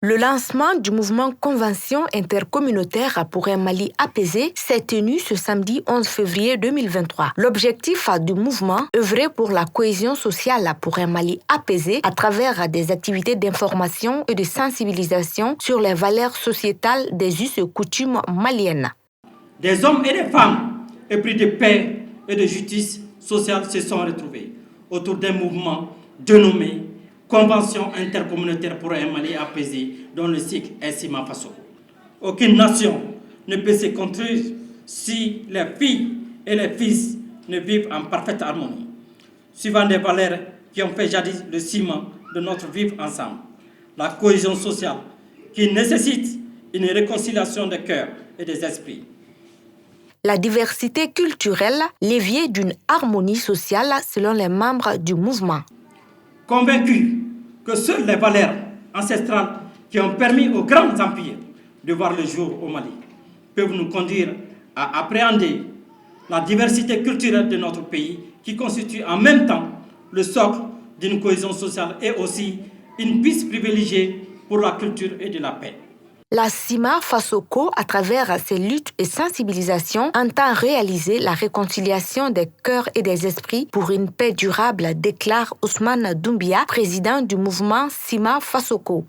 Le lancement du mouvement Convention intercommunautaire pour un Mali apaisé s'est tenu ce samedi 11 février 2023. L'objectif du mouvement, œuvrer pour la cohésion sociale pour un Mali apaisé à travers des activités d'information et de sensibilisation sur les valeurs sociétales des us et coutumes maliennes. Des hommes et des femmes épris de paix et de justice sociale se sont retrouvés autour d'un mouvement dénommé Convention intercommunautaire pour un Mali apaisé, dont le cycle est Sima Fassoko. Aucune nation ne peut se construire si les filles et les fils ne vivent en parfaite harmonie, suivant des valeurs qui ont fait jadis le ciment de notre vivre ensemble. La cohésion sociale qui nécessite une réconciliation des cœurs et des esprits. La diversité culturelle, l'évier d'une harmonie sociale selon les membres du mouvement. Convaincus que seules les valeurs ancestrales qui ont permis aux grands empires de voir le jour au Mali peuvent nous conduire à appréhender la diversité culturelle de notre pays qui constitue en même temps le socle d'une cohésion sociale et aussi une piste privilégiée pour la culture et de la paix. La Sima Fassoko, à travers ses luttes et sensibilisations, entend réaliser la réconciliation des cœurs et des esprits pour une paix durable, déclare Ousmane Doumbia, président du mouvement Sima Fassoko.